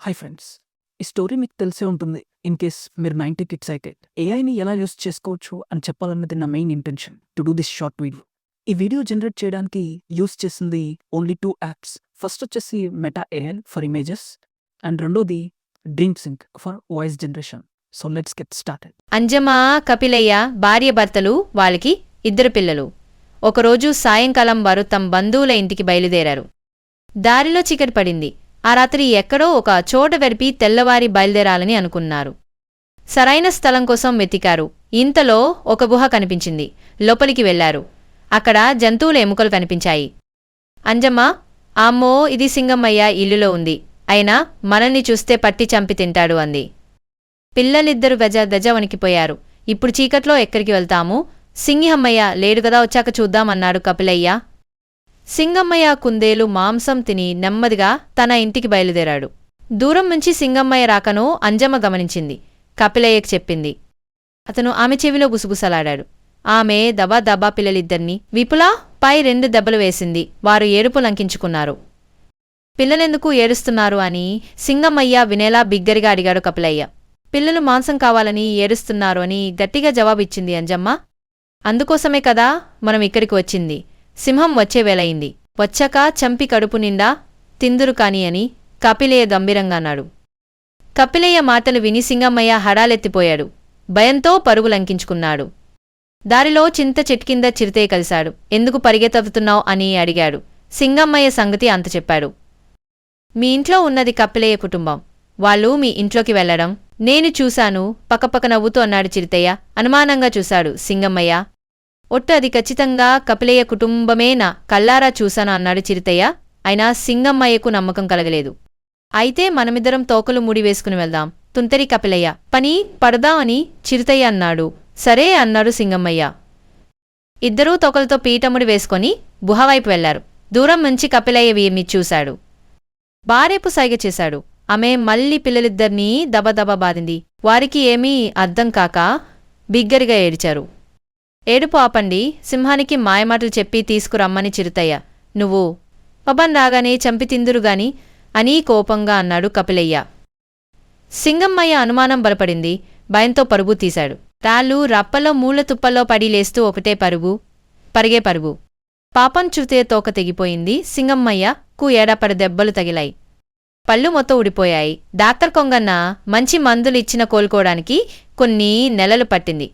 Hi friends, ఈ story మీకు తెలిసే ఉంటుంది. ఇన్ కేస్ మీరు 90 కిడ్స్ అయితే ఏఐని ఎలా యూస్ చేసుకోవచ్చు అని చెప్పాలన్నది నా main intention to do this short video. ఈ వీడియో జనరేట్ చేయడానికి యూస్ చేసింది ఓన్లీ 2 యాప్స్. ఫస్ట్ వచ్చేసి Meta AI for images and రెండోది Dream Sync for voice generation. So let's get started. Anjamma, Kapilayya భార్యాభర్తలు, వాళ్ళకి 2 పిల్లలు. ఒకరోజు సాయంకాలం వారు తమ బంధువుల ఇంటికి బయలుదేరారు. దారిలో చీకటి పడింది. ఆ రాత్రి ఎక్కడో ఒక చోట వెరిపి తెల్లవారి బయలుదేరాలని అనుకున్నారు. సరైన స్థలం కోసం వెతికారు. ఇంతలో ఒక గుహ కనిపించింది. లోపలికి వెళ్లారు. అక్కడ జంతువుల ఎముకలు కనిపించాయి. అంజమ్మ, అమ్మో, ఇది సింగమ్మయ్య ఇల్లులో ఉంది. అయినా మనల్ని చూస్తే పట్టి చంపి తింటాడు అంది. పిల్లలిద్దరూ గజ వణికిపోయారు. ఇప్పుడు చీకట్లో ఎక్కడికి వెళ్తాము? సింగిహమ్మయ్య లేడుగదా, వచ్చాక చూద్దామన్నాడు కపిలయ్య. సింగమ్మయ్య కుందేలు మాంసం తిని నెమ్మదిగా తన ఇంటికి బయలుదేరాడు. దూరం నుంచి సింగమ్మయ్య రాకను అంజమ్మ గమనించింది. కపిలయ్యకు చెప్పింది. అతను ఆమె చెవిలో గుసగుసలాడాడు. ఆమె దబా పిల్లలిద్దరినీ విపులా పై 2 దెబ్బలు వేసింది. వారు ఏడుపు లంకించుకున్నారు. పిల్లలెందుకు ఏడుస్తున్నారు అని సింగమ్మయ్య వినేలా బిగ్గరగా అడిగాడు కపిలయ్య. పిల్లలు మాంసం కావాలని ఏడుస్తున్నారు అని గట్టిగా జవాబిచ్చింది అంజమ్మ. అందుకోసమే కదా మనం ఇక్కడికి వచ్చింది. సింహం వచ్చే వేళయింది. వచ్చాక చంపి కడుపు నిండా తిందురు కాని అని కపిలయ్య గంభీరంగా అన్నాడు. కపిలయ్య మాటలు విని సింగమ్మయ్య హడాలెత్తిపోయాడు. భయంతో పరుగులంకించుకున్నాడు. దారిలో చింత చెట్కింద చిరుతే కలిశాడు. ఎందుకు పరిగెత్తుతున్నావు అని అడిగాడు. సింగమ్మయ్య సంగతి అంత చెప్పాడు. మీ ఇంట్లో ఉన్నది కపిలయ్య కుటుంబం. వాళ్ళు మీ ఇంట్లోకి వెళ్లడం నేను చూశాను, పక్కపక్క నవ్వుతూ అన్నాడు చిరుతయ్య. అనుమానంగా చూశాడు సింగమ్మయ్య. ఒట్టు, అది ఖచ్చితంగా కపిలయ్య కుటుంబమే, నా కల్లారా చూశాను అన్నాడు చిరుతయ్య. అయినా సింగమ్మయ్యకు నమ్మకం కలగలేదు. అయితే మనమిద్దరం తోకలు ముడి వేసుకుని వెళ్దాం, తుంతరి కపిలయ్య. పని పడదాం అని చిరుతయ్య అన్నాడు. సరే అన్నాడు సింగమ్మయ్య. ఇద్దరూ తోకలతో పీటముడి వేసుకొని గుహవైపు వెళ్లారు. దూరం నుంచి కపిలయ్య వీరిని చూశాడు. భార్యపు సైగ చేశాడు. ఆమె మళ్ళీ పిల్లలిద్దరినీ దబదబా బాదింది. వారికి ఏమీ అర్థం కాక బిగ్గరిగా ఏడ్చారు. ఏడుపు ఆపండి, సింహానికి మాయమాటలు చెప్పి తీసుకురమ్మని చిరుతయ్య. నువ్వు పబన్ రాగానే చంపి తిందురుగాని అని కోపంగా అన్నాడు కపిలయ్య. సింగమ్మయ్య అనుమానం బలపడింది. భయంతో పరుగు తీశాడు. రాళ్ళు రప్పలో మూల తుప్పల్లో పడి లేస్తూ ఒకటే పరిగే పరుగు. పాపం చూతే తోక తెగిపోయింది. సింగమ్మయ్యకు ఏడాపడి దెబ్బలు తగిలాయి. పళ్ళు మొత్తం ఊడిపోయాయి. డాక్టర్ కొంగన్న మంచి మందులు ఇచ్చిన కోలుకోవడానికి కొన్ని నెలలు పట్టింది.